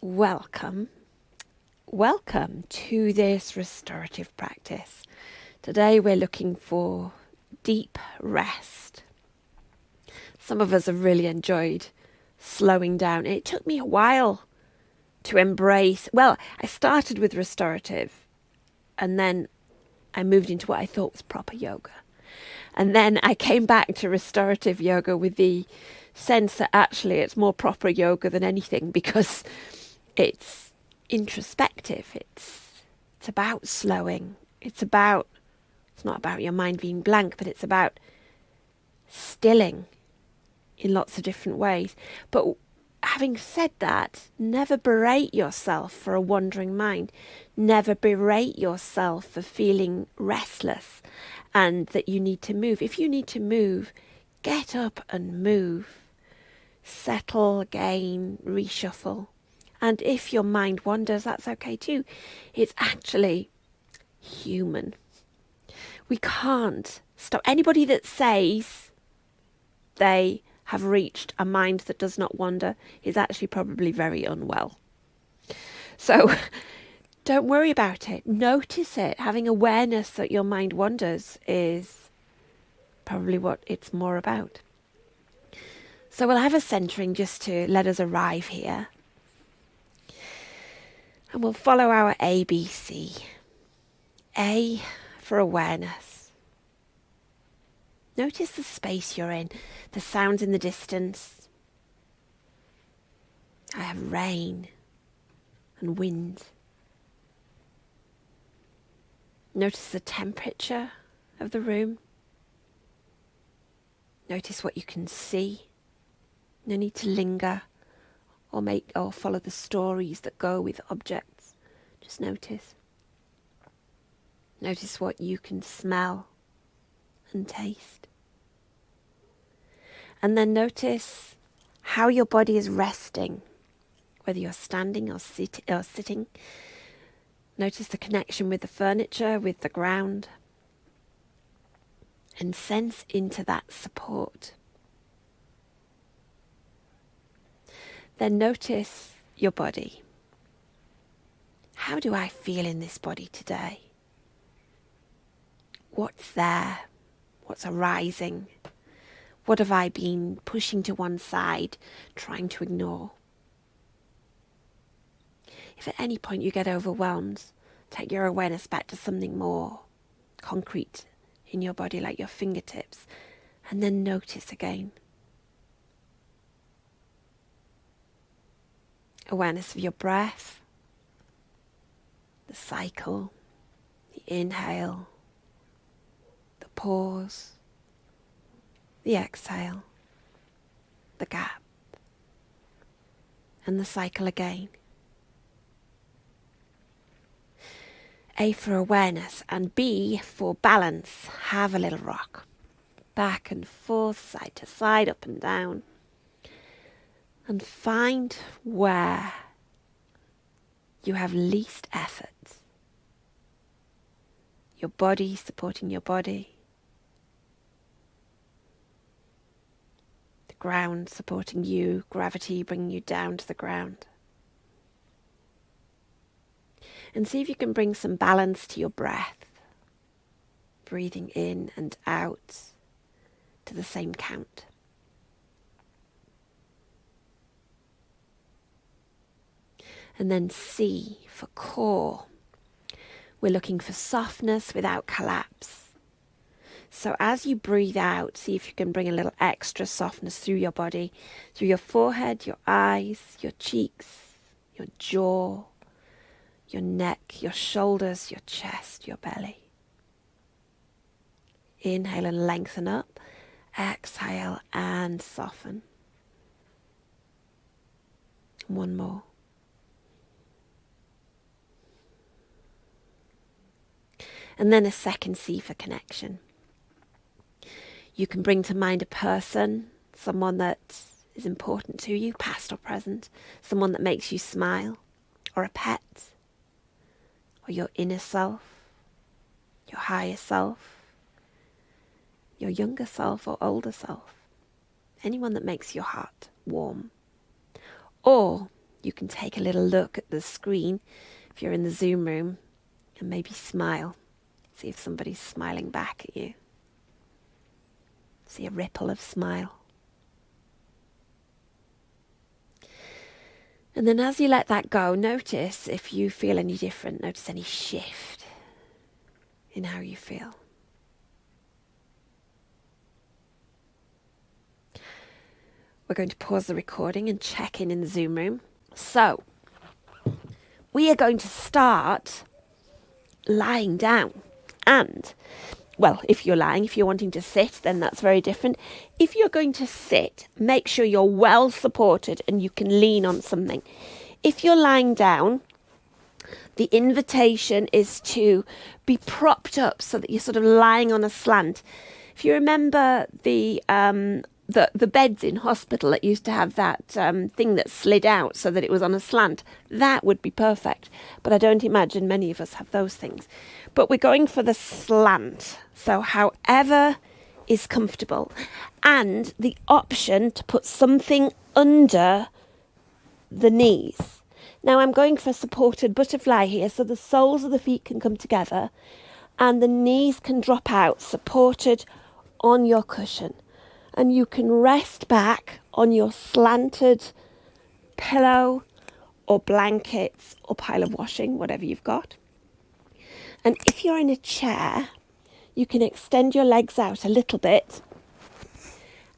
Welcome to this restorative practice. Today we're looking for deep rest. Some of us have really enjoyed slowing down. It took me a while to embrace. Well, I started with restorative and then I moved into what I thought was proper yoga. And then I came back to restorative yoga with the sense that actually it's more proper yoga than anything because it's introspective. It's about slowing. It's not about your mind being blank, but it's about stilling in lots of different ways. But having said that, never berate yourself for a wandering mind. Never berate yourself for feeling restless and that you need to move. If you need to move, get up and move. Settle again, reshuffle. And if your mind wanders, that's okay too. It's actually human. We can't stop. Anybody that says they have reached a mind that does not wander is actually probably very unwell. So don't worry about it. Notice it. Having awareness that your mind wanders is probably what it's more about. So we'll have a centering just to let us arrive here. And we'll follow our ABC. A for awareness. Notice the space you're in, the sounds in the distance. I have rain and wind. Notice the temperature of the room. Notice what you can see. No need to linger or follow the stories that go with objects. Just notice. Notice what you can smell and taste. And then notice how your body is resting, whether you're standing or sitting. Notice the connection with the furniture, with the ground. And sense into that support. Then notice your body. How do I feel in this body today? What's there? What's arising? What have I been pushing to one side, trying to ignore? If at any point you get overwhelmed, take your awareness back to something more concrete in your body, like your fingertips, and then notice again. Awareness of your breath, the cycle, the inhale, the pause, the exhale, the gap, and the cycle again. A for awareness and B for balance. Have a little rock. Back and forth, side to side, up and down. And find where you have least effort. Your body supporting your body. The ground supporting you, gravity bringing you down to the ground. And see if you can bring some balance to your breath. Breathing in and out to the same count. And then C for core. We're looking for softness without collapse. So as you breathe out, see if you can bring a little extra softness through your body, through your forehead, your eyes, your cheeks, your jaw, your neck, your shoulders, your chest, your belly. Inhale and lengthen up. Exhale and soften. One more. And then a second C for connection. You can bring to mind a person, someone that is important to you, past or present, someone that makes you smile, or a pet, or your inner self, your higher self, your younger self or older self, anyone that makes your heart warm. Or you can take a little look at the screen if you're in the Zoom room and maybe smile. See if somebody's smiling back at you. See a ripple of smile. And then as you let that go, notice if you feel any different. Notice any shift in how you feel. We're going to pause the recording and check in the Zoom room. So, we are going to start lying down. And, well, if you're lying, if you're wanting to sit, then that's very different. If you're going to sit, make sure you're well supported and you can lean on something. If you're lying down, the invitation is to be propped up so that you're sort of lying on a slant. If you remember the beds in hospital that used to have that thing that slid out so that it was on a slant, that would be perfect. But I don't imagine many of us have those things. But we're going for the slant. So however is comfortable. And the option to put something under the knees. Now I'm going for supported butterfly here, so the soles of the feet can come together and the knees can drop out, supported on your cushion. And you can rest back on your slanted pillow or blankets or pile of washing, whatever you've got. And if you're in a chair, you can extend your legs out a little bit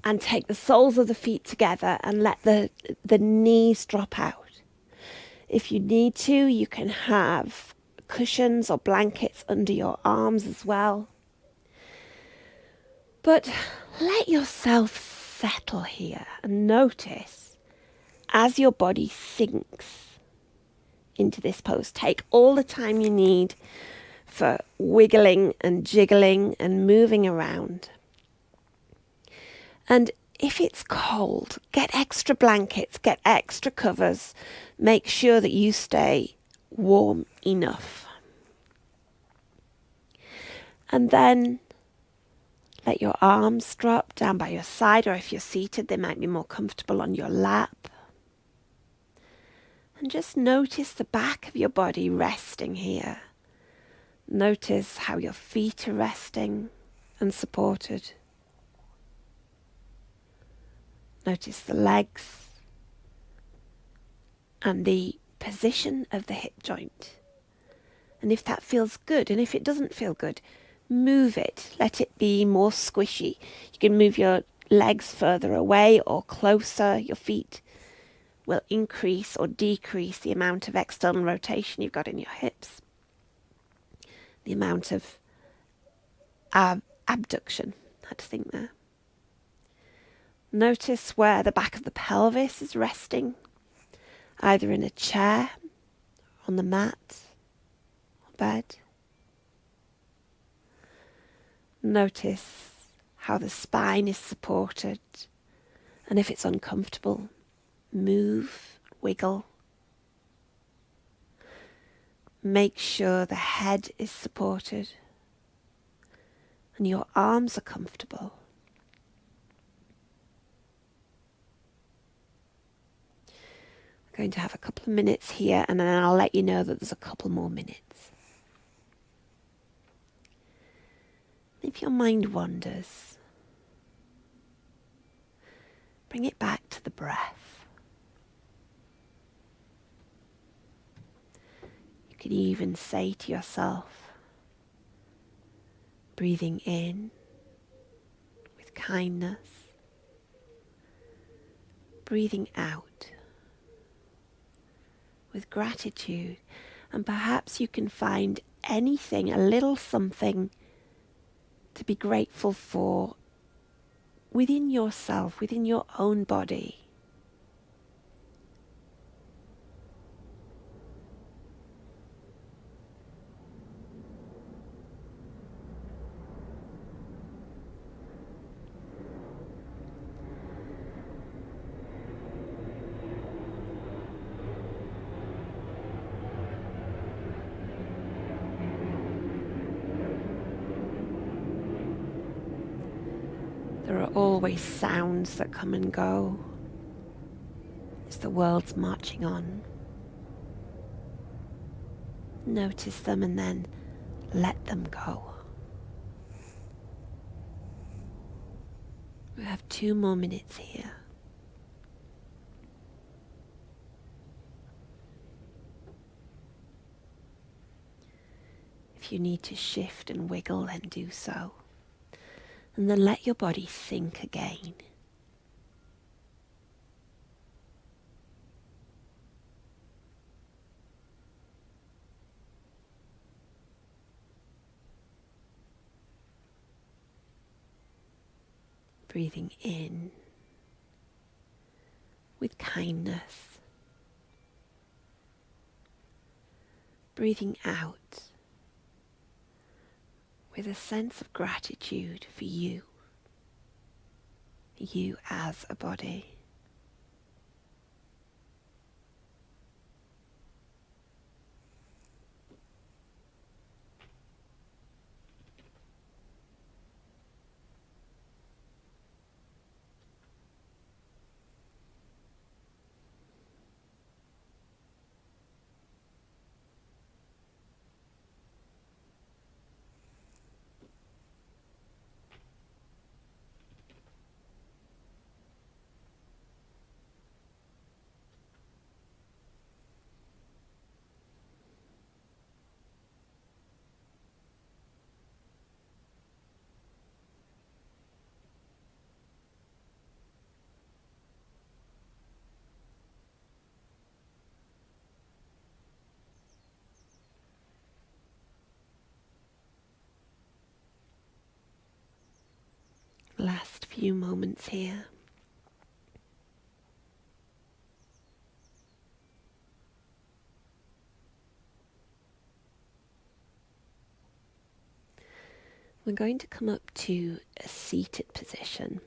and take the soles of the feet together and let the knees drop out. If you need to, you can have cushions or blankets under your arms as well. But let yourself settle here and notice as your body sinks into this pose. Take all the time you need for wiggling and jiggling and moving around. And if it's cold, get extra blankets, get extra covers. Make sure that you stay warm enough. And then let your arms drop down by your side, or if you're seated, they might be more comfortable on your lap. And just notice the back of your body resting here. Notice how your feet are resting and supported. Notice the legs and the position of the hip joint. And if that feels good, and if it doesn't feel good, move it. Let it be more squishy. You can move your legs further away or closer. Your feet will increase or decrease the amount of external rotation you've got in your hips. The amount of abduction. I had to think there. Notice where the back of the pelvis is resting, either in a chair, on the mat, or bed. Notice how the spine is supported, and if it's uncomfortable, move, wiggle. Make sure the head is supported and your arms are comfortable. I'm going to have a couple of minutes here and then I'll let you know that there's a couple more minutes. If your mind wanders, bring it back to the breath. You can even say to yourself, breathing in with kindness, breathing out with gratitude, and perhaps you can find anything, a little something to be grateful for within yourself, within your own body. There are always sounds that come and go. It's the world's marching on. Notice them and then let them go. We have 2 more minutes here. If you need to shift and wiggle, then do so. And then let your body sink again. Breathing in with kindness. Breathing out with a sense of gratitude for you as a body. Last few moments here. We're going to come up to a seated position.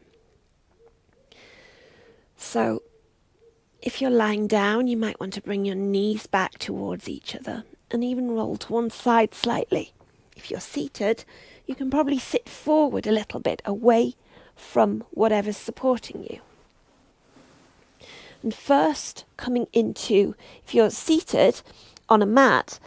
So, if you're lying down, you might want to bring your knees back towards each other and even roll to one side slightly. If you're seated, you can probably sit forward a little bit away from whatever's supporting you. And first, coming into, if you're seated on a mat,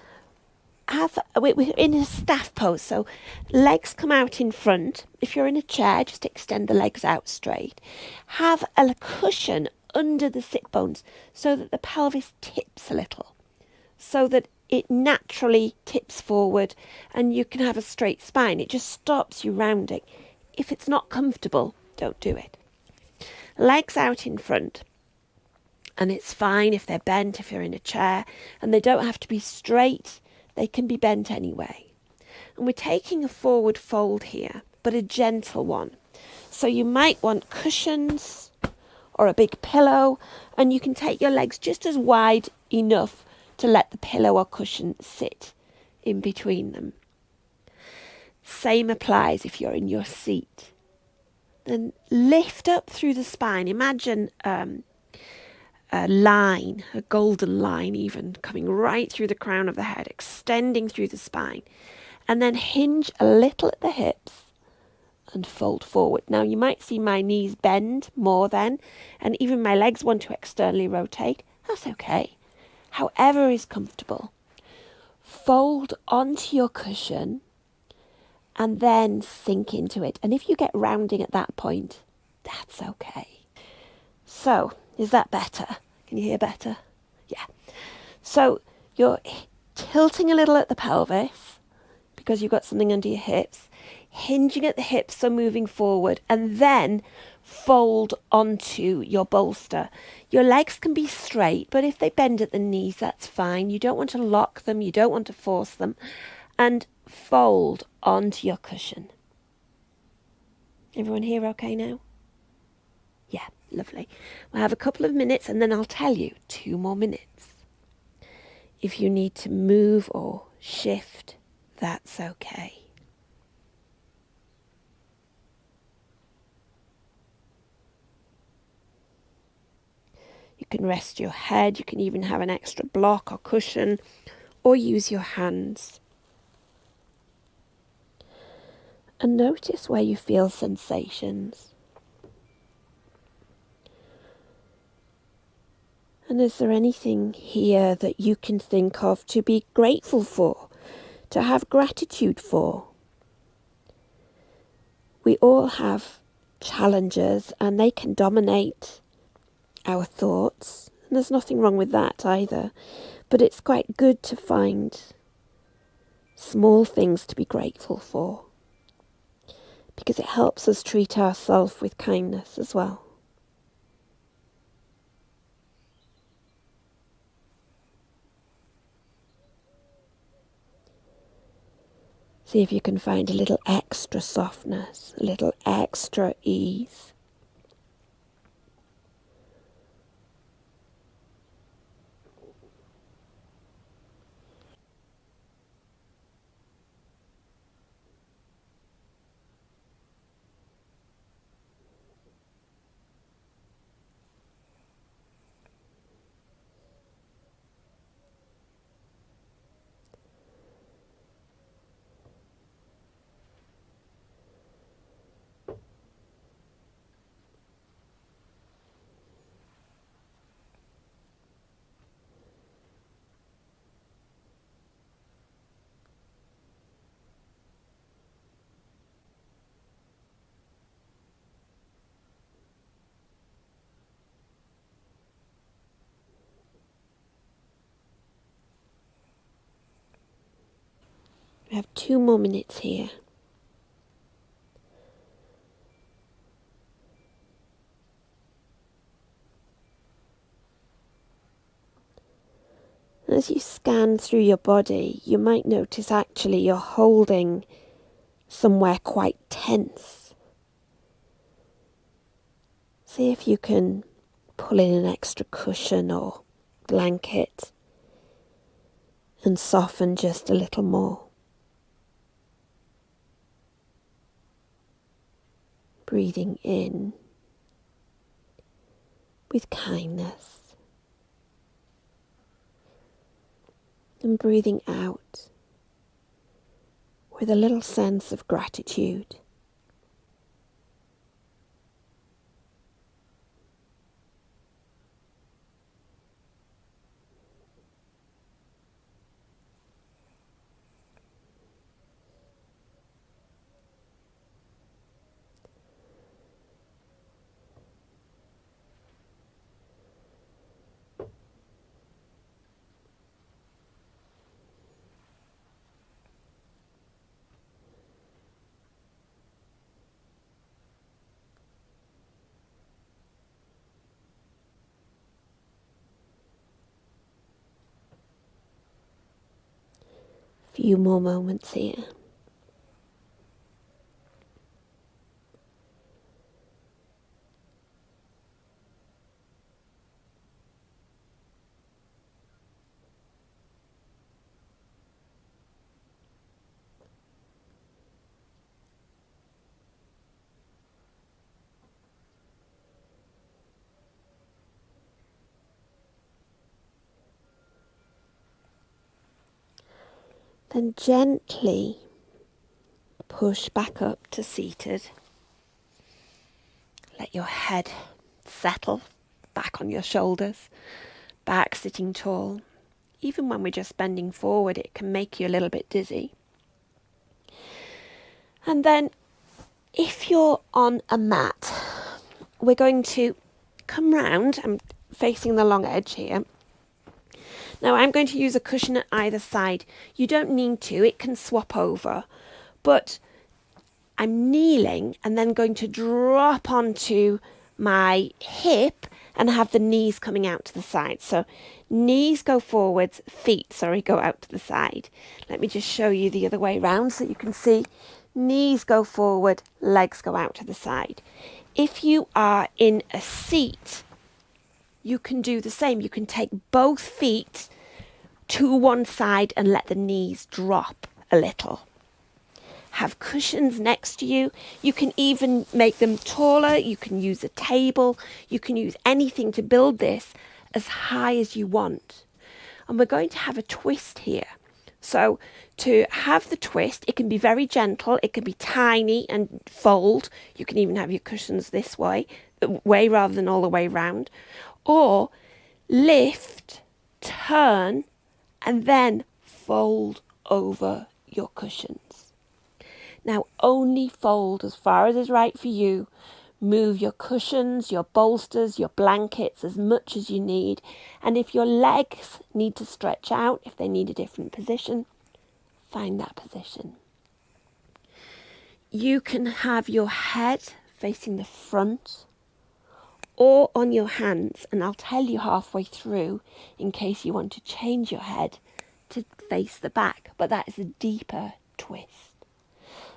we're in a staff pose, so legs come out in front. If you're in a chair, just extend the legs out straight. Have a cushion under the sit bones so that the pelvis tips a little, so that it naturally tips forward and you can have a straight spine. It just stops you rounding. If it's not comfortable, don't do it. Legs out in front. And it's fine if they're bent, if you're in a chair, and they don't have to be straight. They can be bent anyway. And we're taking a forward fold here, but a gentle one. So you might want cushions or a big pillow, and you can take your legs just as wide enough to let the pillow or cushion sit in between them. Same applies if you're in your seat. Then lift up through the spine. Imagine a line, a golden line even, coming right through the crown of the head, extending through the spine. And then hinge a little at the hips and fold forward. Now you might see my knees bend more then, and even my legs want to externally rotate. That's okay. However is comfortable. Fold onto your cushion and then sink into it. And if you get rounding at that point, that's okay. So, is that better? Can you hear better? Yeah. So, you're tilting a little at the pelvis because you've got something under your hips, hinging at the hips, so moving forward, and then fold onto your bolster. Your legs can be straight, but if they bend at the knees, that's fine. You don't want to lock them, you don't want to force them, and fold onto your cushion. Everyone here okay now? Yeah, lovely. We'll have a couple of minutes and then I'll tell you 2 more minutes. If you need to move or shift, that's okay. You can rest your head, you can even have an extra block or cushion, or use your hands. And notice where you feel sensations. And is there anything here that you can think of to be grateful for, to have gratitude for? We all have challenges and they can dominate our thoughts. And there's nothing wrong with that either. But it's quite good to find small things to be grateful for, because it helps us treat ourselves with kindness as well. See if you can find a little extra softness, a little extra ease. We have 2 more minutes here. As you scan through your body, you might notice actually you're holding somewhere quite tense. See if you can pull in an extra cushion or blanket and soften just a little more. Breathing in with kindness and breathing out with a little sense of gratitude. Few more moments here. Then gently push back up to seated. Let your head settle back on your shoulders, back sitting tall. Even when we're just bending forward, it can make you a little bit dizzy. And then if you're on a mat, we're going to come round. I'm facing the long edge here. Now I'm going to use a cushion at either side. You don't need to, it can swap over. But I'm kneeling and then going to drop onto my hip and have the knees coming out to the side. So knees go forwards, feet, go out to the side. Let me just show you the other way round so you can see. Knees go forward, legs go out to the side. If you are in a seat, you can do the same. You can take both feet to one side and let the knees drop a little. Have cushions next to you. You can even make them taller. You can use a table. You can use anything to build this as high as you want. And we're going to have a twist here. So to have the twist, it can be very gentle. It can be tiny and fold. You can even have your cushions this way rather than all the way round. Or Lift, turn, and then fold over your cushions. Now only fold as far as is right for you. Move your cushions, your bolsters, your blankets as much as you need. And if your legs need to stretch out, if they need a different position, find that position. You can have your head facing the front or on your hands, and I'll tell you halfway through in case you want to change your head to face the back, but that is a deeper twist.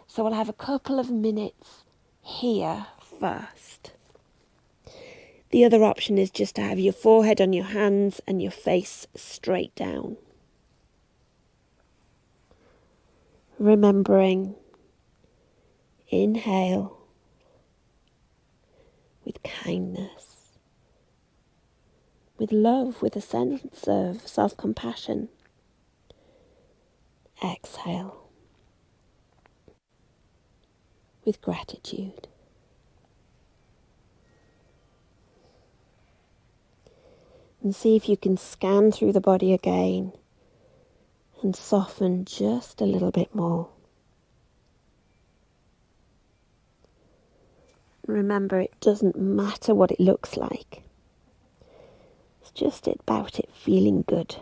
So I'll have a couple of minutes here first. The other option is just to have your forehead on your hands and your face straight down. Remembering, inhale with kindness, with love, with a sense of self-compassion. Exhale with gratitude. And see if you can scan through the body again and soften just a little bit more. Remember, it doesn't matter what it looks like. It's just about it feeling good.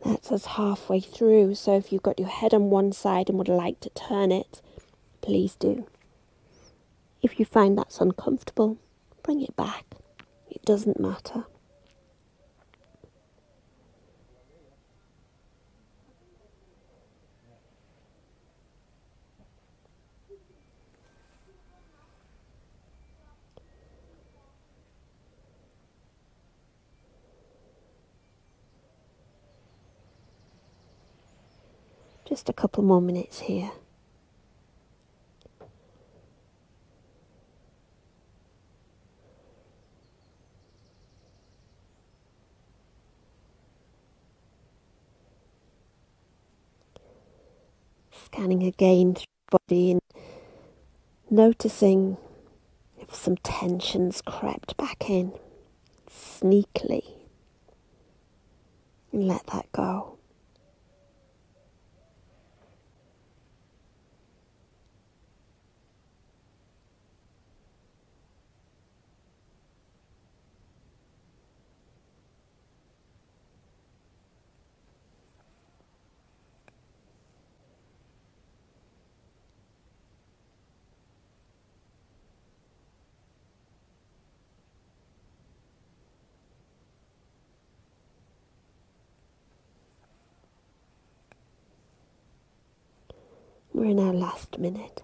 That's us halfway through, so if you've got your head on one side and would like to turn it, please do. If you find that's uncomfortable, bring it back. It doesn't matter. Just a couple more minutes here. Scanning again through the body and noticing if some tension's crept back in sneakily. And let that go. We're in our last minute.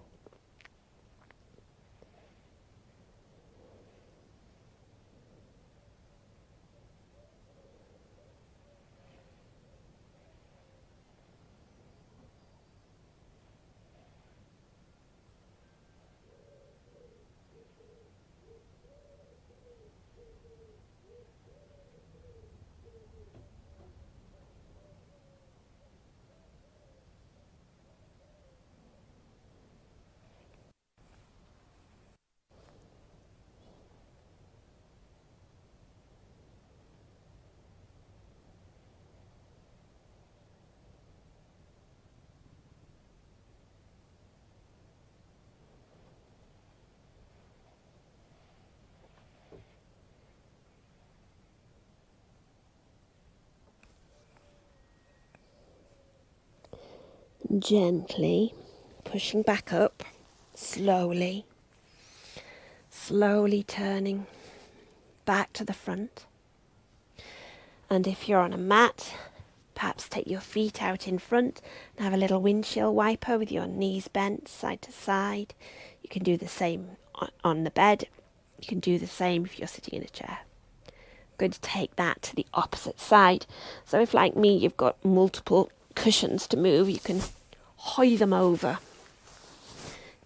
Gently pushing back up, slowly turning back to the front. And if you're on a mat, perhaps take your feet out in front and have a little windshield wiper with your knees bent side to side. You can do the same on the bed. You can do the same if you're sitting in a chair. I'm going to take that to the opposite side. So if, like me, you've got multiple cushions to move, you can hoy them over.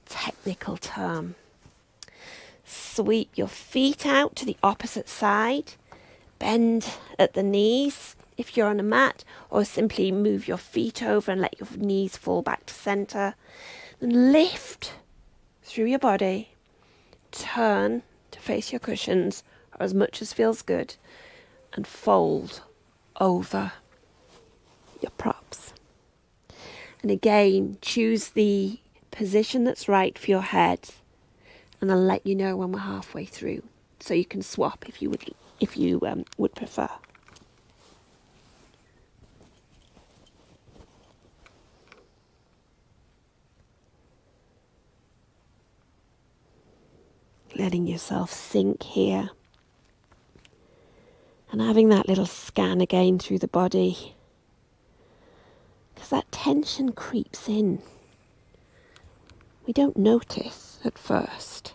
Technical term. Sweep your feet out to the opposite side. Bend at the knees if you're on a mat, or simply move your feet over and let your knees fall back to centre. Then lift through your body. Turn to face your cushions, or as much as feels good, and fold over your props. And again, choose the position that's right for your head, and I'll let you know when we're halfway through, so you can swap if you would prefer. Letting yourself sink here, and having that little scan again through the body, because that tension creeps in. We don't notice at first.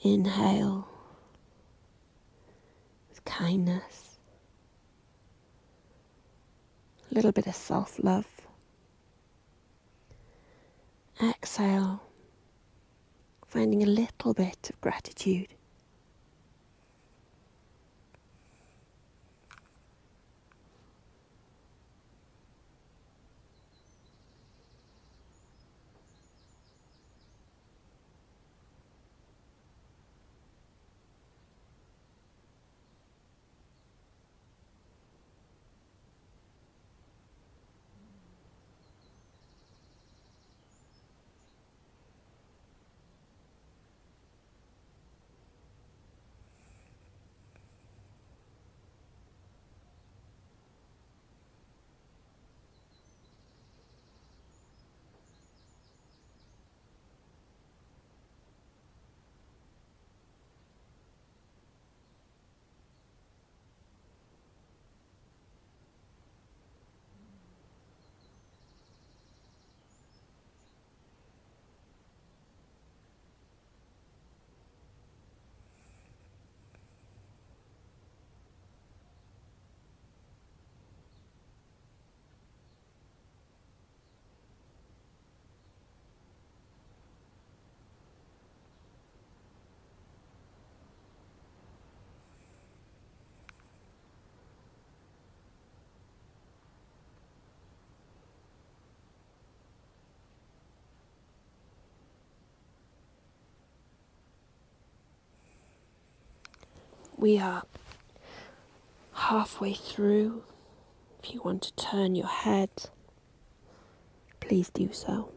Inhale with kindness, a little bit of self-love. Exhale, finding a little bit of gratitude. We are halfway through. If you want to turn your head, please do so.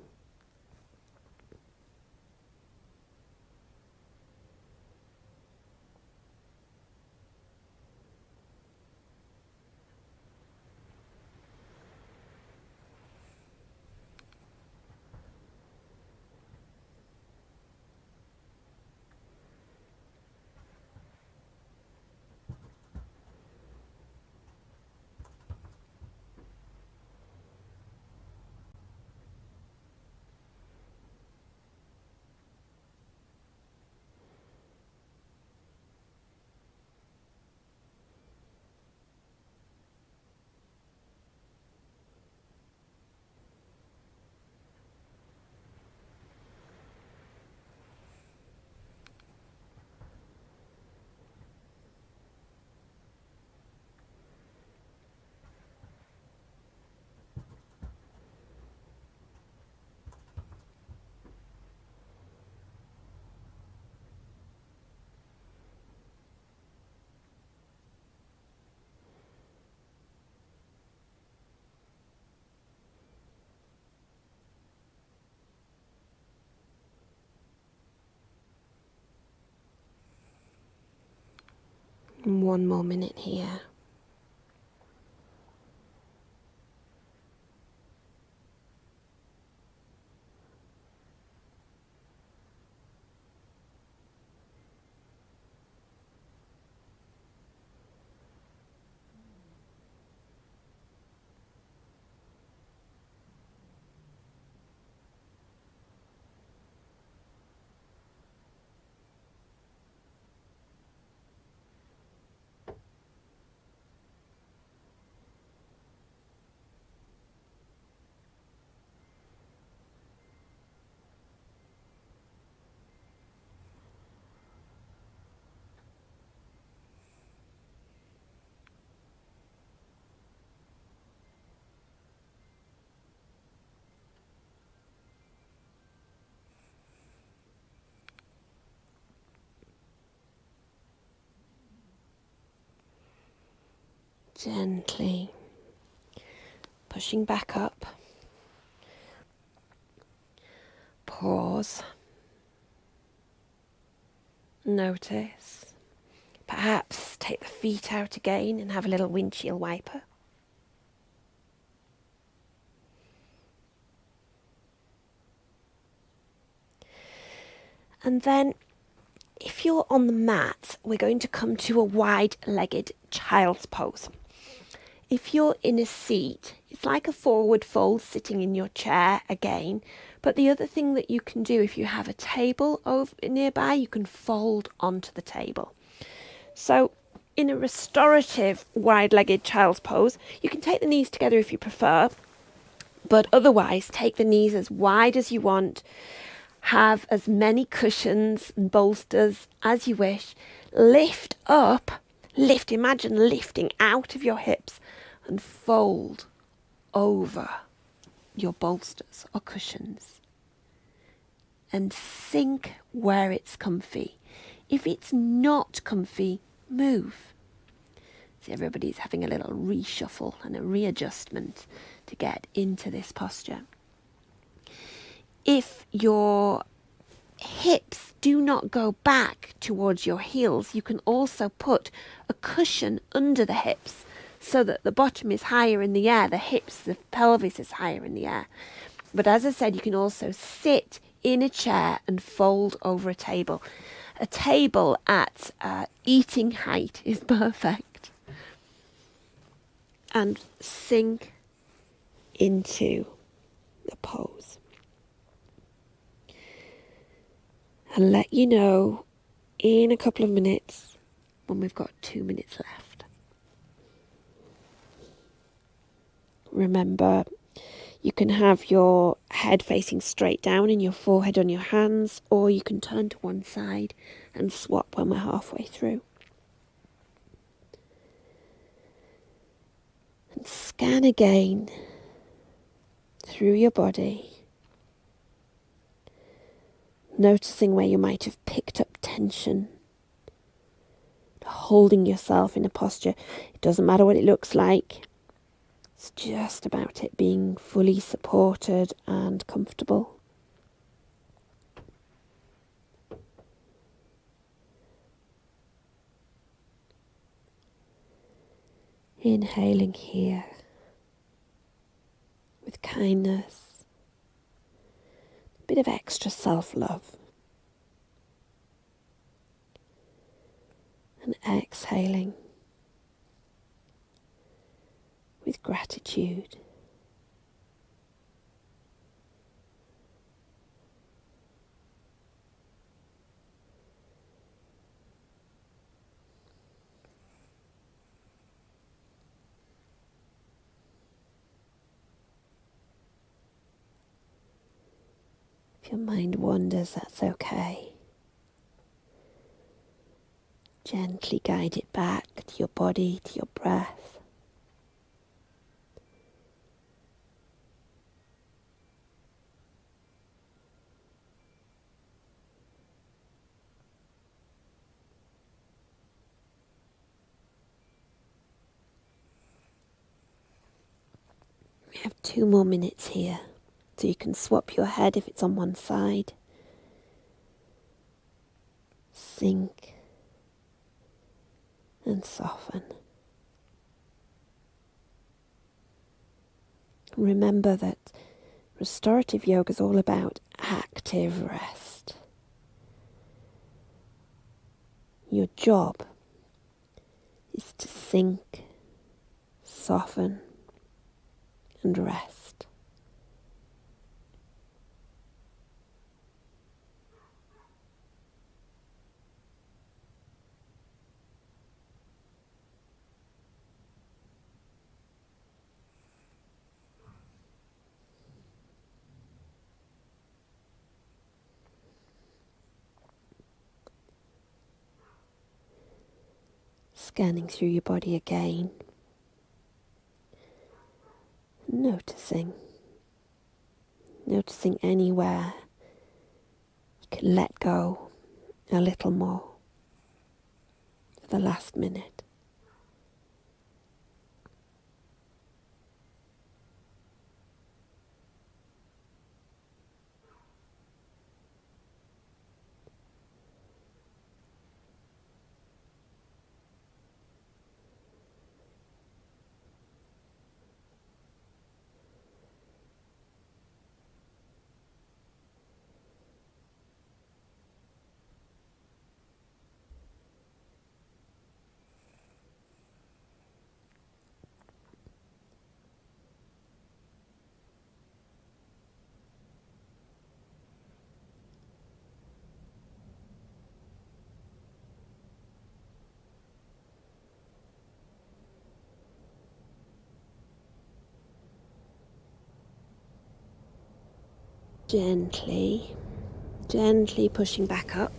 And one more minute here. Gently pushing back up. Pause. Notice. Perhaps take the feet out again and have a little windshield wiper. And then, if you're on the mat, we're going to come to a wide-legged child's pose. If you're in a seat, it's like a forward fold sitting in your chair again. But the other thing that you can do, if you have a table over nearby, you can fold onto the table. So in a restorative wide-legged child's pose, you can take the knees together if you prefer, but otherwise take the knees as wide as you want. Have as many cushions and bolsters as you wish. Lift up, imagine lifting out of your hips and fold over your bolsters or cushions. And sink where it's comfy. If it's not comfy, move. See, everybody's having a little reshuffle and a readjustment to get into this posture. If your hips do not go back towards your heels, you can also put a cushion under the hips so that the bottom is higher in the air, the pelvis is higher in the air. But as I said, you can also sit in a chair and fold over a table. A table at eating height is perfect. And sink into the pose. I'll let you know in a couple of minutes when we've got 2 minutes left. Remember, you can have your head facing straight down and your forehead on your hands, or you can turn to one side and swap when we're halfway through. And scan again through your body, noticing where you might have picked up tension, holding yourself in a posture. It doesn't matter what it looks like. It's just about it being fully supported and comfortable. Inhaling here with kindness, a bit of extra self-love. And exhaling with gratitude. If your mind wanders, that's okay. Gently guide it back to your body, to your breath. We have 2 more minutes here, so you can swap your head if it's on one side. Sink and soften. Remember that restorative yoga is all about active rest. Your job is to sink, soften, and rest. Scanning through your body again, noticing anywhere you can let go a little more for the last minute. Gently pushing back up.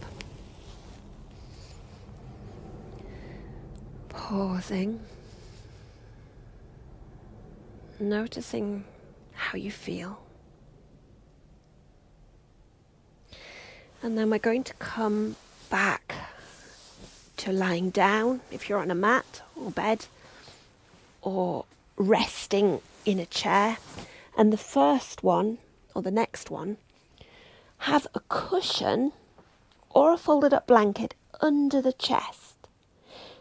Pausing. Noticing how you feel. And then we're going to come back to lying down if you're on a mat or bed, or resting in a chair. And the first one, or the next one, have a cushion or a folded up blanket under the chest.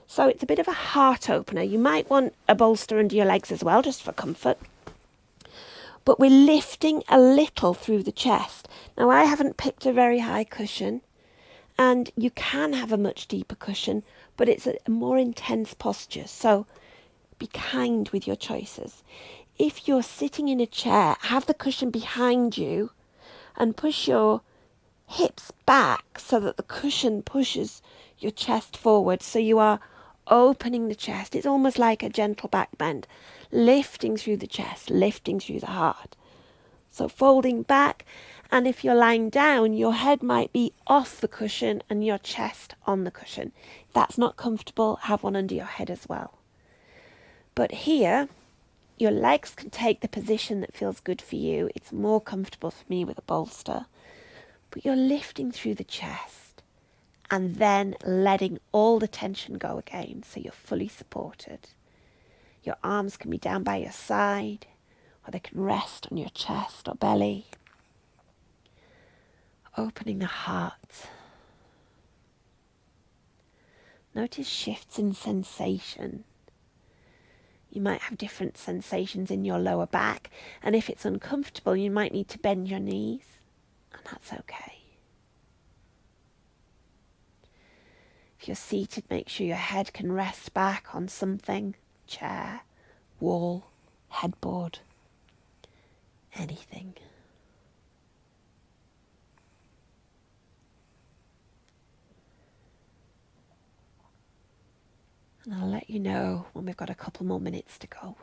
So it's a bit of a heart opener. You might want a bolster under your legs as well, just for comfort. But we're lifting a little through the chest. Now, I haven't picked a very high cushion, and you can have a much deeper cushion, but it's a more intense posture. So be kind with your choices. If you're sitting in a chair, have the cushion behind you and push your hips back so that the cushion pushes your chest forward. So you are opening the chest. It's almost like a gentle back bend, lifting through the chest, lifting through the heart. So folding back, and if you're lying down, your head might be off the cushion and your chest on the cushion. If that's not comfortable, have one under your head as well. But here, your legs can take the position that feels good for you. It's more comfortable for me with a bolster. But you're lifting through the chest and then letting all the tension go again, so you're fully supported. Your arms can be down by your side, or they can rest on your chest or belly. Opening the heart. Notice shifts in sensation. You might have different sensations in your lower back, and if it's uncomfortable, you might need to bend your knees, and that's okay. If you're seated, make sure your head can rest back on something, chair, wall, headboard, anything. And I'll let you know when we've got a couple more minutes to go.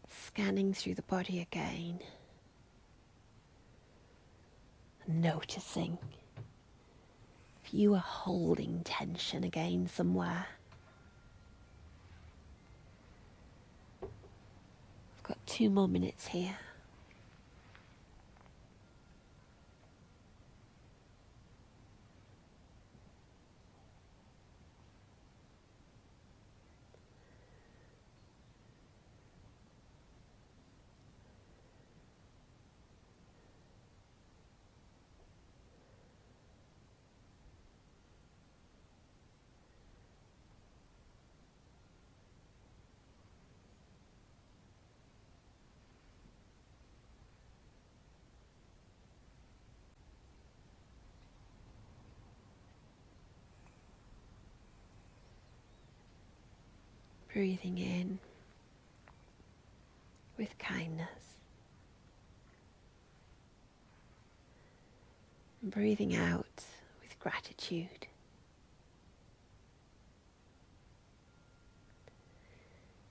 Scanning through the body again. Noticing if you are holding tension again somewhere. I've got 2 more minutes here. Breathing in with kindness. And breathing out with gratitude.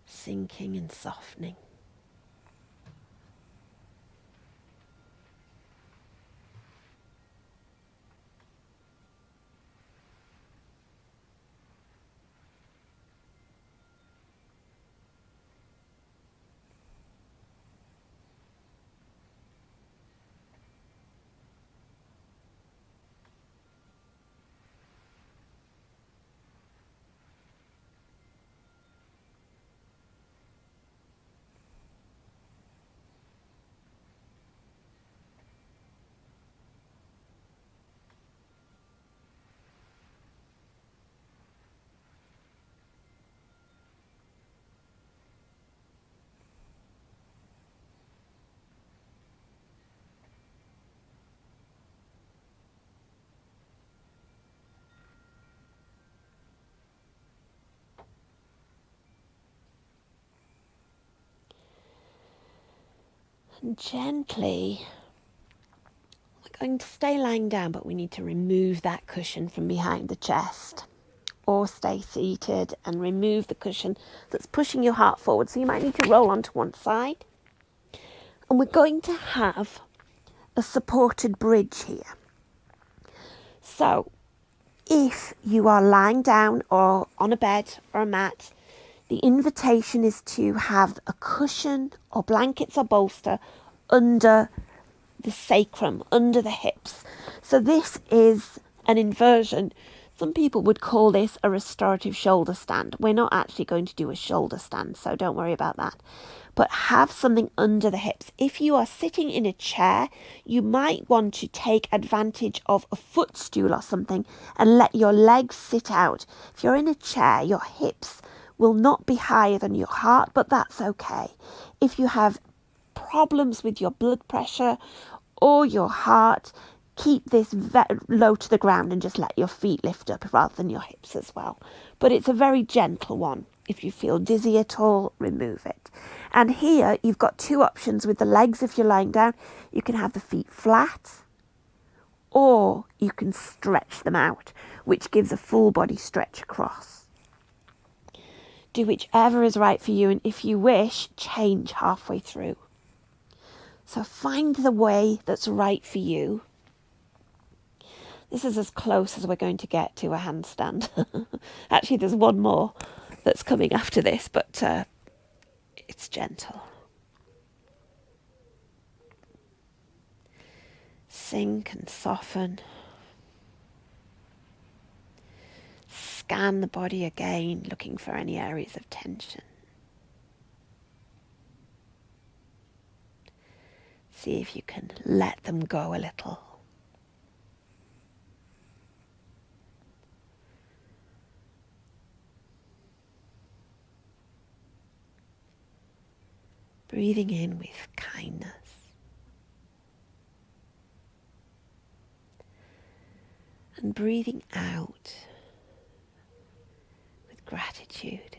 Sinking and softening. And gently, we're going to stay lying down, but we need to remove that cushion from behind the chest. Or stay seated and remove the cushion that's pushing your heart forward. So you might need to roll onto one side. And we're going to have a supported bridge here. So if you are lying down or on a bed or a mat, the invitation is to have a cushion or blankets or bolster under the sacrum, under the hips. So this is an inversion. Some people would call this a restorative shoulder stand. We're not actually going to do a shoulder stand, so don't worry about that. But have something under the hips. If you are sitting in a chair, you might want to take advantage of a footstool or something and let your legs sit out. If you're in a chair, your hips will not be higher than your heart, but that's okay. If you have problems with your blood pressure or your heart, keep this low to the ground and just let your feet lift up rather than your hips as well. But it's a very gentle one. If you feel dizzy at all, remove it. And here you've got two options with the legs. If you're lying down, you can have the feet flat or you can stretch them out, which gives a full body stretch across. Do whichever is right for you, and if you wish, change halfway through. So find the way that's right for you. This is as close as we're going to get to a handstand. Actually, there's one more that's coming after this, but it's gentle. Sink and soften. Scan the body again, looking for any areas of tension. See if you can let them go a little. Breathing in with kindness. And breathing out with gratitude.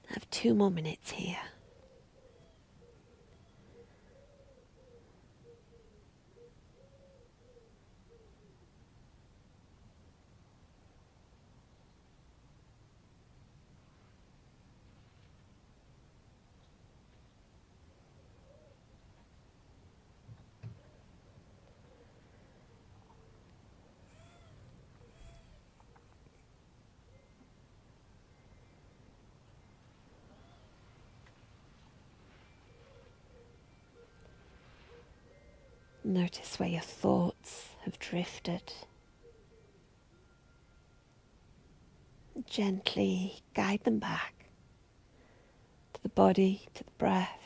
Have 2 more minutes here. Notice where your thoughts have drifted. Gently guide them back to the body, to the breath.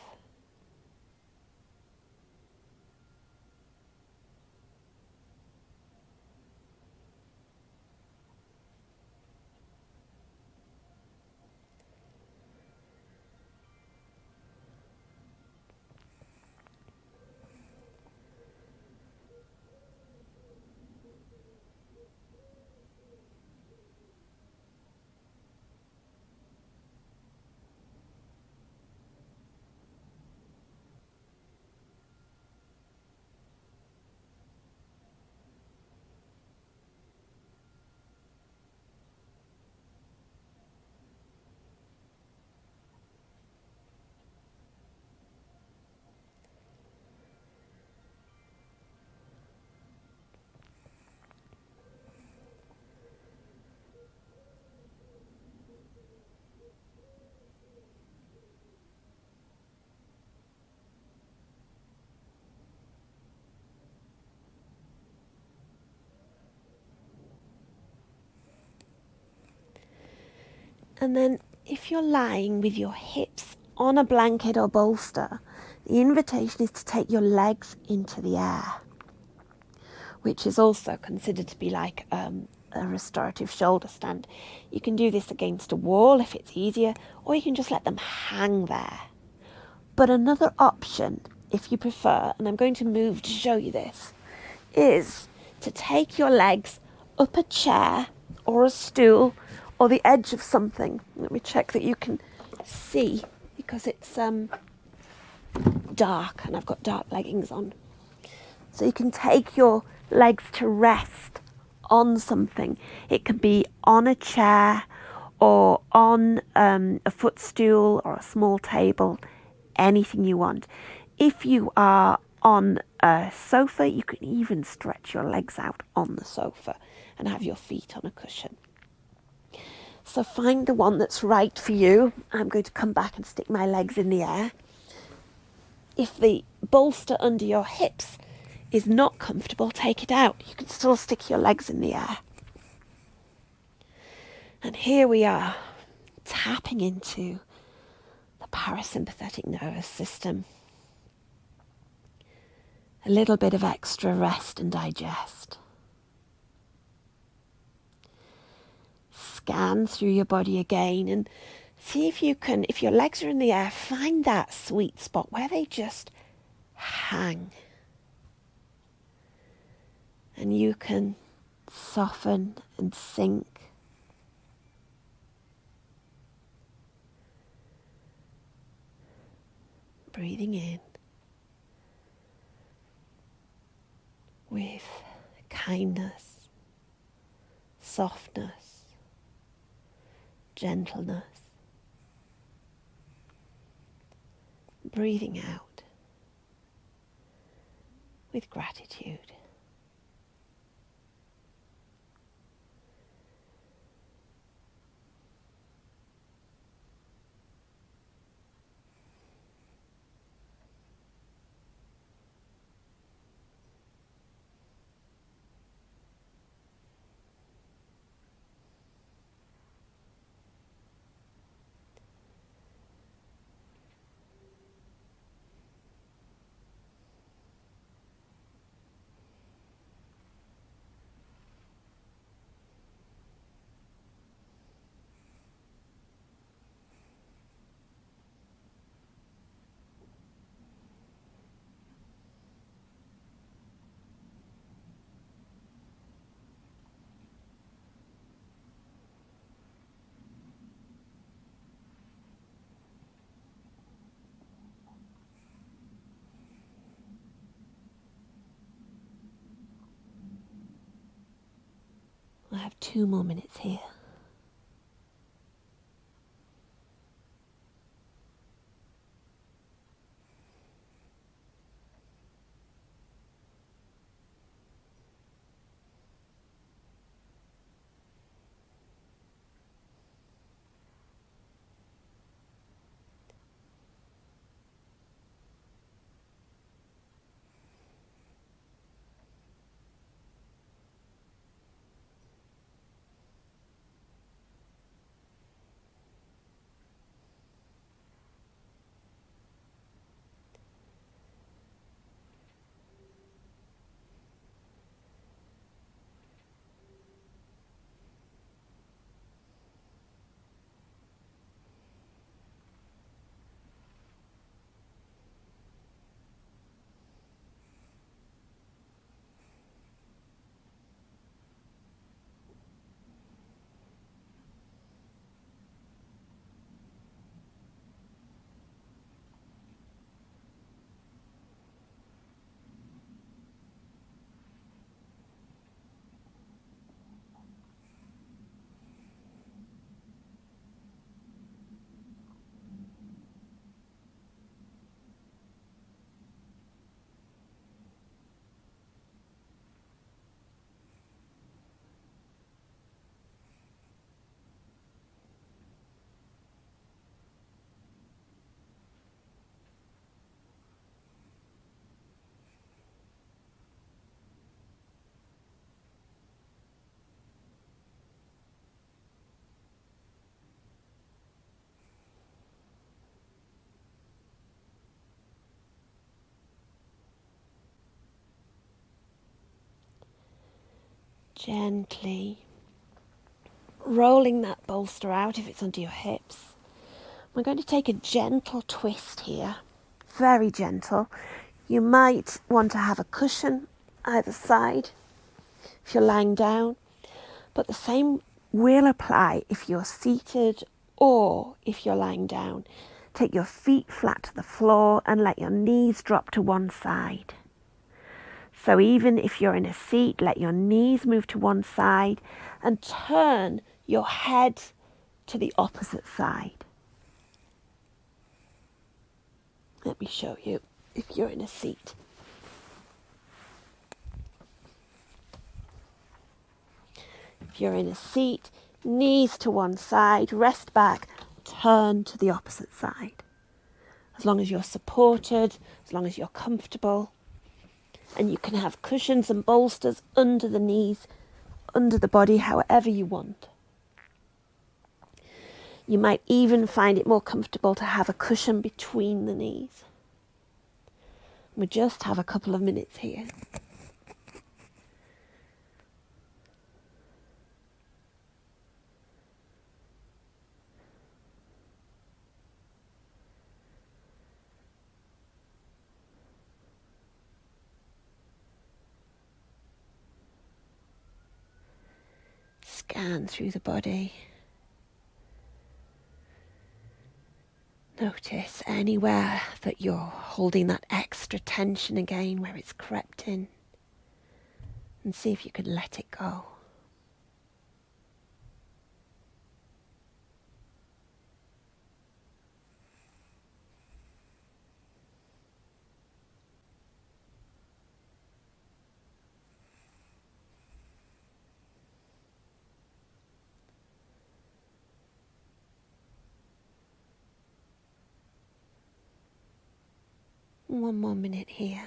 And then if you're lying with your hips on a blanket or bolster, the invitation is to take your legs into the air, which is also considered to be like a restorative shoulder stand. You can do this against a wall if it's easier, or you can just let them hang there. But another option, if you prefer, and I'm going to move to show you this, is to take your legs up a chair or a stool or the edge of something. Let me check that you can see, because it's dark and I've got dark leggings on. So you can take your legs to rest on something. It can be on a chair or on a footstool or a small table, anything you want. If you are on a sofa, you can even stretch your legs out on the sofa and have your feet on a cushion. So find the one that's right for you. I'm going to come back and stick my legs in the air. If the bolster under your hips is not comfortable, take it out. You can still stick your legs in the air. And here we are, tapping into the parasympathetic nervous system. A little bit of extra rest and digest. Scan through your body again and see if you can, if your legs are in the air, find that sweet spot where they just hang. And you can soften and sink. Breathing in with kindness, softness, gentleness. Breathing out with gratitude. I have 2 more minutes here. Gently rolling that bolster out if it's under your hips. We're going to take a gentle twist here, very gentle. You might want to have a cushion either side if you're lying down, but the same will apply if you're seated or if you're lying down. Take your feet flat to the floor and let your knees drop to one side. So even if you're in a seat, let your knees move to one side and turn your head to the opposite side. Let me show you if you're in a seat. If you're in a seat, knees to one side, rest back, turn to the opposite side. As long as you're supported, as long as you're comfortable. And you can have cushions and bolsters under the knees, under the body, however you want. You might even find it more comfortable to have a cushion between the knees. We just have a couple of minutes here. Scan through the body. Notice anywhere that you're holding that extra tension again, where it's crept in, and see if you can let it go. One more minute here.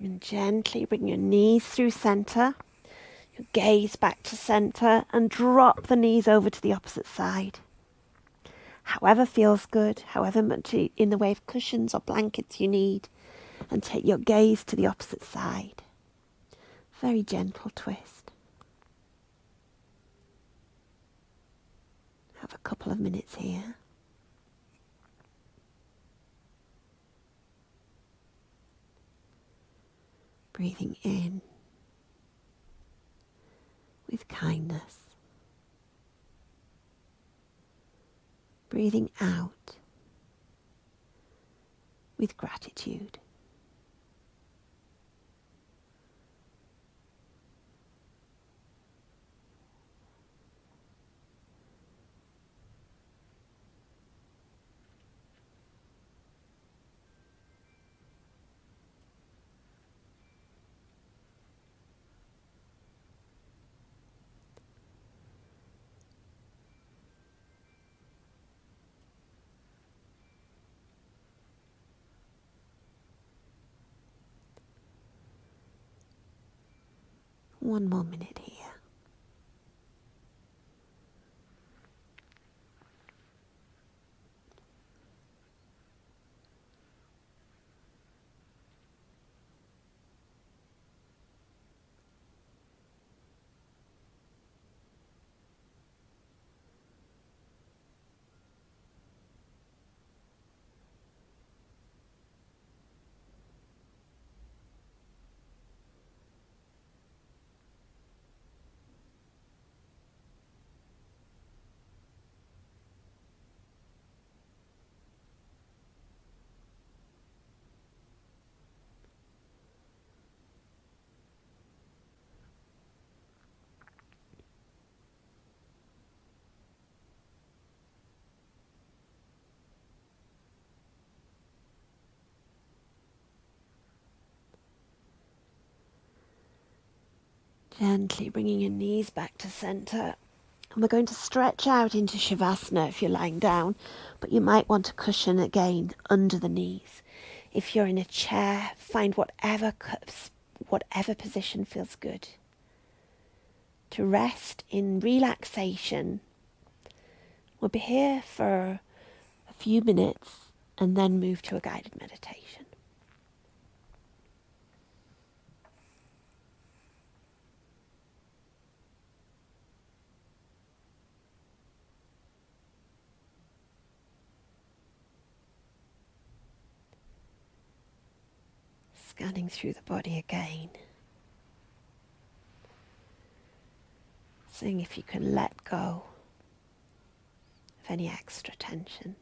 And gently bring your knees through centre, your gaze back to centre, and drop the knees over to the opposite side. However feels good, however much in the way of cushions or blankets you need, and take your gaze to the opposite side. Very gentle twist. Have a couple of minutes here. Breathing in with kindness. Breathing out with gratitude. One more minute here. Gently bringing your knees back to center. And we're going to stretch out into Shavasana if you're lying down, but you might want to cushion again under the knees. If you're in a chair, find whatever position feels good. To rest in relaxation. We'll be here for a few minutes and then move to a guided meditation. Scanning through the body again. Seeing if you can let go of any extra tension.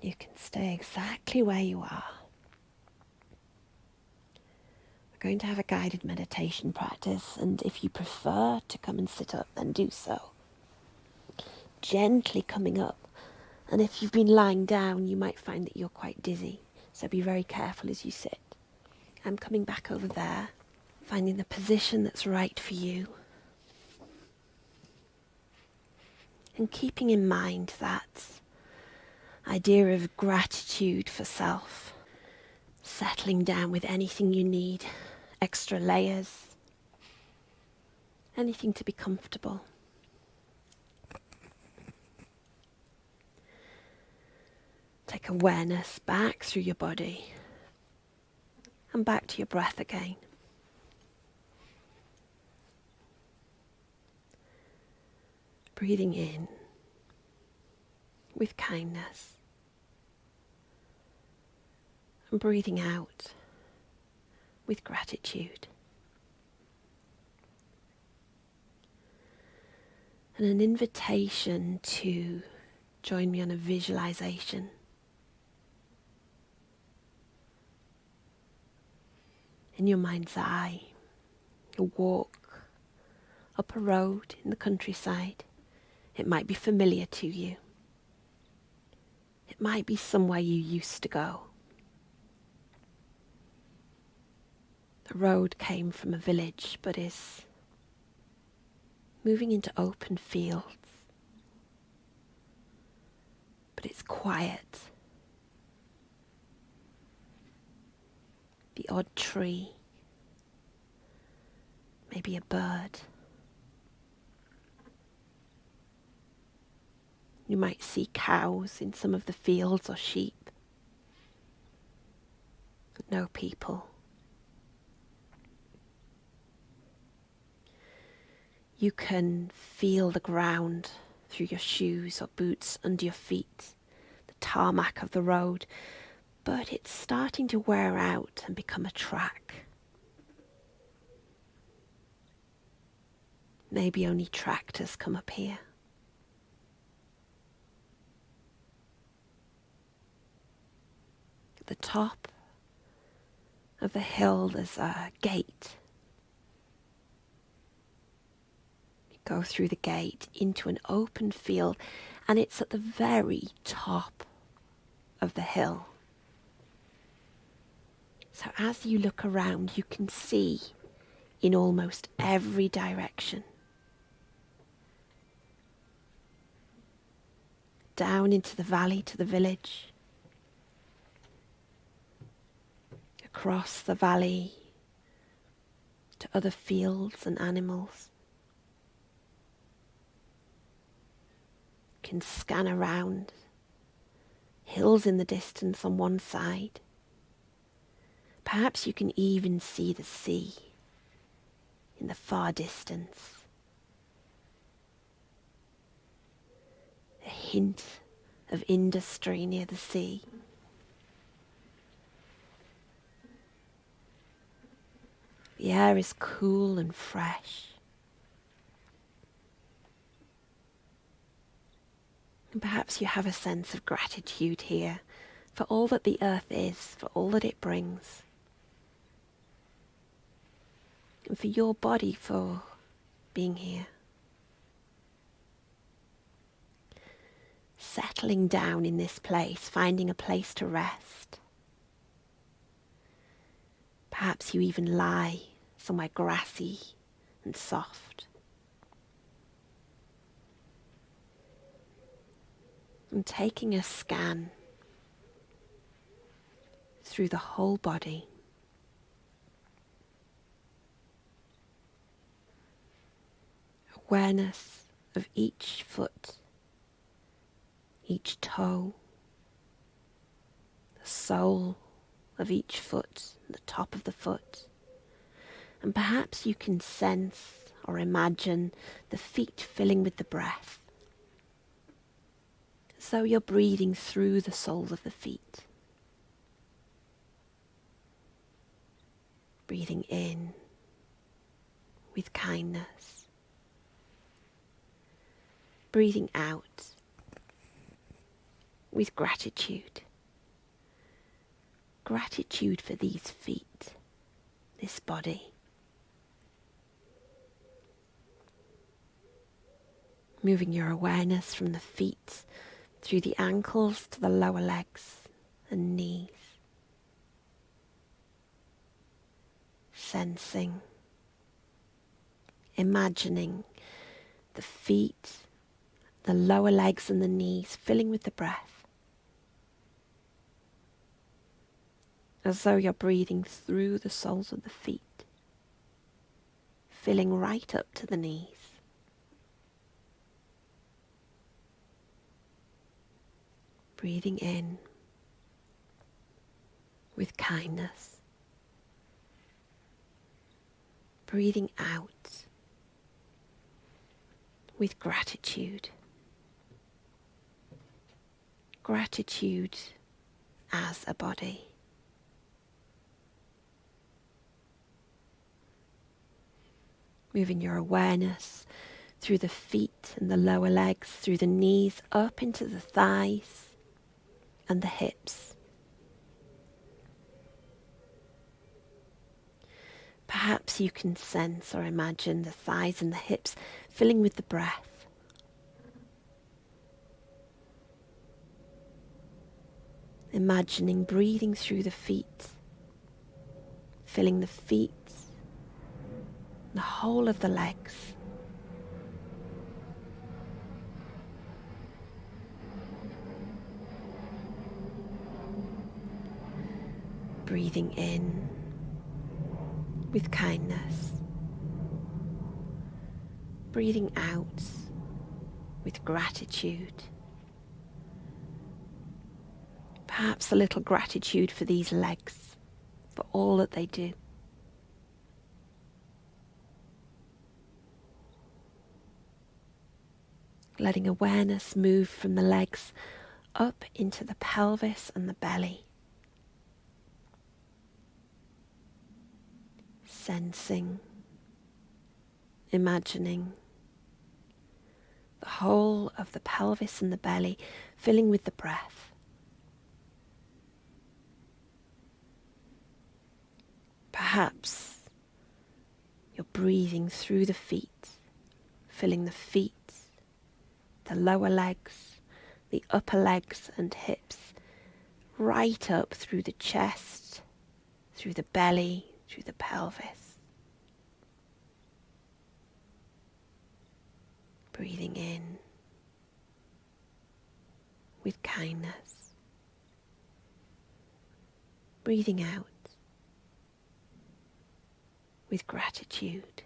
You can stay exactly where you are. We're going to have a guided meditation practice, and if you prefer to come and sit up, then do so. Gently coming up, and if you've been lying down, you might find that you're quite dizzy, so be very careful as you sit. I'm coming back over there, finding the position that's right for you, and keeping in mind that idea of gratitude for self, settling down with anything you need, extra layers, anything to be comfortable. Take awareness back through your body and back to your breath again. Breathing in with kindness and breathing out with gratitude. And an invitation to join me on a visualization. In your mind's eye, a walk up a road in the countryside. It might be familiar to you. It might be somewhere you used to go. The road came from a village, but is moving into open fields. But it's quiet. The odd tree, maybe a bird. You might see cows in some of the fields or sheep. No people. You can feel the ground through your shoes or boots under your feet, the tarmac of the road, but it's starting to wear out and become a track. Maybe only tractors come up here. At the top of the hill there's a gate. You go through the gate into an open field, and it's at the very top of the hill. So as you look around, you can see in almost every direction. Down into the valley to the village. Across the valley to other fields and animals. You can scan around. Hills in the distance on one side. Perhaps you can even see the sea in the far distance. A hint of industry near the sea. The air is cool and fresh. And perhaps you have a sense of gratitude here for all that the earth is, for all that it brings. And for your body for being here. Settling down in this place, finding a place to rest. Perhaps you even lie somewhere grassy and soft. And taking a scan through the whole body. Awareness of each foot, each toe, the sole of each foot, the top of the foot. And perhaps you can sense or imagine the feet filling with the breath, as though you're breathing through the soles of the feet. Breathing in with kindness. Breathing out with gratitude. Gratitude for these feet, this body. Moving your awareness from the feet through the ankles to the lower legs and knees. Sensing, imagining the feet, the lower legs and the knees filling with the breath, as though you're breathing through the soles of the feet, filling right up to the knees. Breathing in with kindness. Breathing out with gratitude. Gratitude as a body. Moving your awareness through the feet and the lower legs, through the knees, up into the thighs and the hips. Perhaps you can sense or imagine the thighs and the hips filling with the breath. Imagining breathing through the feet, filling the feet, the whole of the legs. Breathing in with kindness. Breathing out with gratitude. Perhaps a little gratitude for these legs, for all that they do. Letting awareness move from the legs up into the pelvis and the belly. Sensing, imagining the whole of the pelvis and the belly filling with the breath. Perhaps you're breathing through the feet, filling the feet, the lower legs, the upper legs and hips, right up through the chest, through the belly, through the pelvis. Breathing in with kindness. Breathing out with gratitude.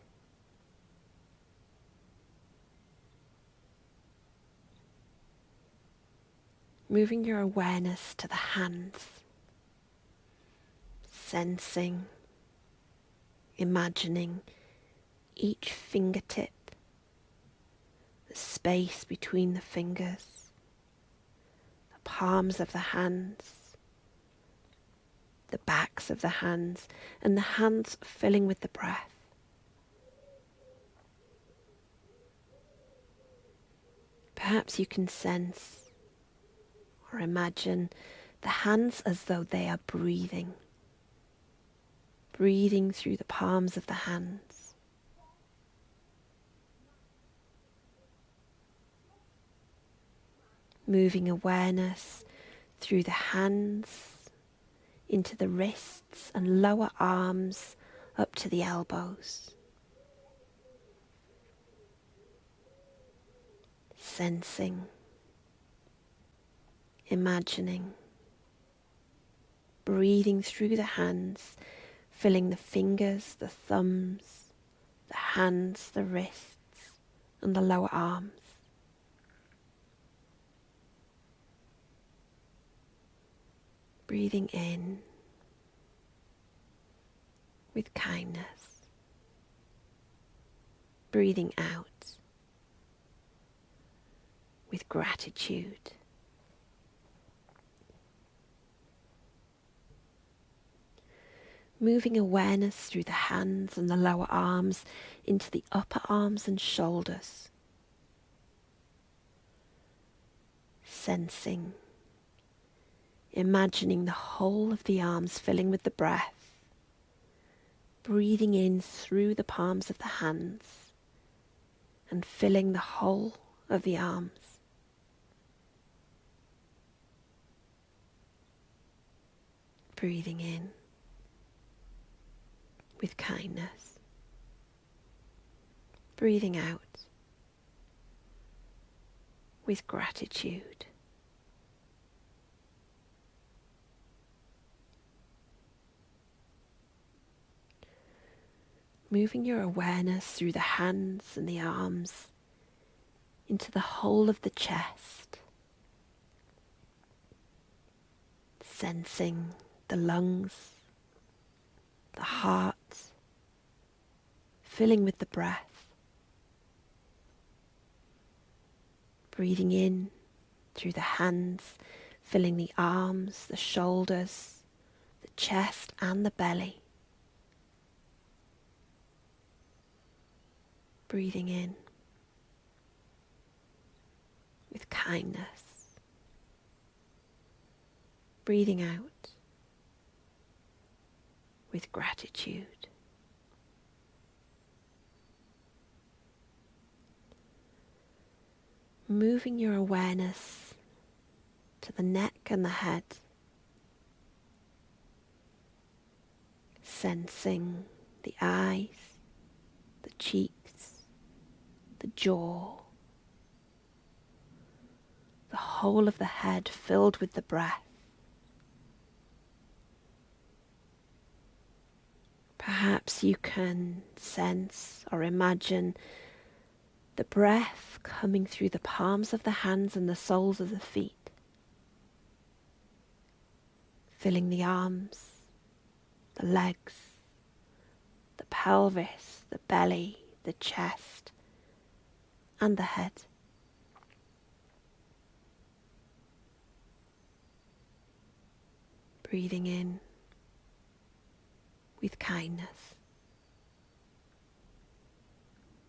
Moving your awareness to the hands, sensing, imagining each fingertip, the space between the fingers, the palms of the hands, the backs of the hands, and the hands filling with the breath. Perhaps you can sense or imagine the hands as though they are breathing. Breathing through the palms of the hands. Moving awareness through the hands, into the wrists and lower arms, up to the elbows. Sensing, imagining, breathing through the hands, filling the fingers, the thumbs, the hands, the wrists, and the lower arms. Breathing in with kindness. Breathing out with gratitude. Moving awareness through the hands and the lower arms into the upper arms and shoulders. Sensing, imagining the whole of the arms filling with the breath, breathing in through the palms of the hands and filling the whole of the arms. Breathing in with kindness, breathing out with gratitude. Moving your awareness through the hands and the arms into the whole of the chest, sensing the lungs, the heart, filling with the breath, breathing in through the hands, filling the arms, the shoulders, the chest and the belly. Breathing in with kindness, breathing out with gratitude. Moving your awareness to the neck and the head, sensing the eyes, the cheeks, the jaw, the whole of the head filled with the breath. Perhaps you can sense or imagine the breath coming through the palms of the hands and the soles of the feet, filling the arms, the legs, the pelvis, the belly, the chest, and the head. Breathing in with kindness,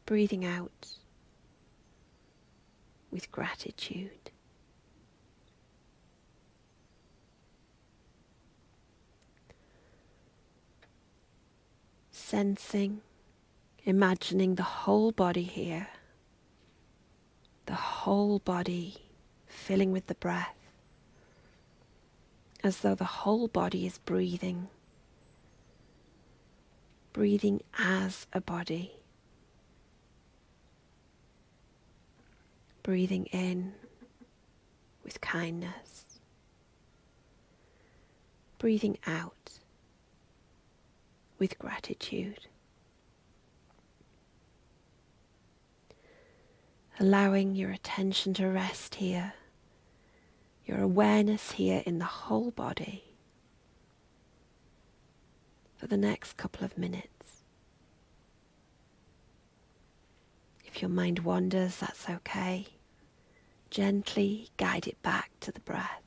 breathing out with gratitude. Sensing, imagining the whole body here, the whole body filling with the breath, as though the whole body is breathing, breathing as a body, breathing in with kindness, breathing out with gratitude. Allowing your attention to rest here, your awareness here in the whole body for the next couple of minutes. If your mind wanders, that's okay. Gently guide it back to the breath.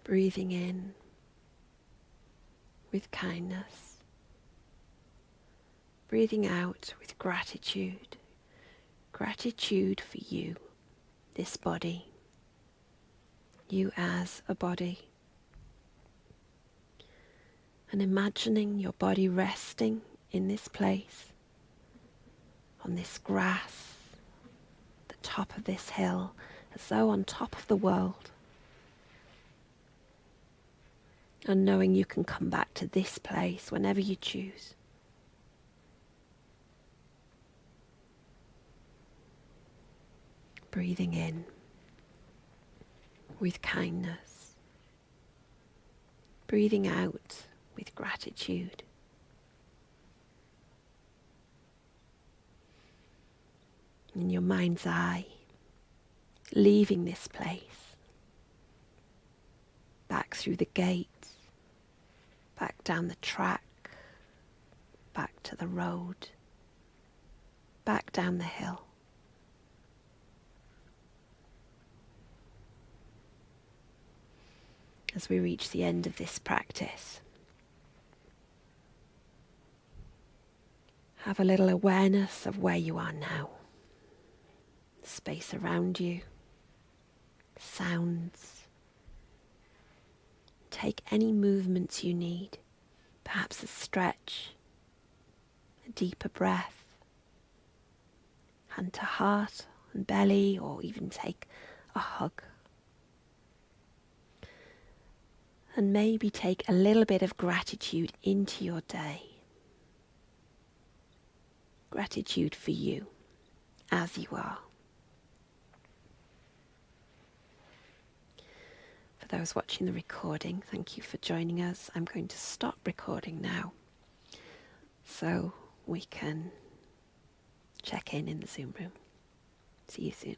Breathing in with kindness. Breathing out with gratitude. Gratitude for you, this body, you as a body. And imagining your body resting in this place, on this grass, the top of this hill, as though on top of the world. And knowing you can come back to this place whenever you choose. Breathing in with kindness. Breathing out with gratitude. In your mind's eye, leaving this place, back through the gate, back down the track, back to the road, back down the hill. As we reach the end of this practice, have a little awareness of where you are now. Space around you, sounds. Take any movements you need, perhaps a stretch, a deeper breath, hand to heart and belly, or even take a hug. And maybe take a little bit of gratitude into your day. Gratitude for you, as you are. For those watching the recording, thank you for joining us. I'm going to stop recording now so we can check in the Zoom room. See you soon.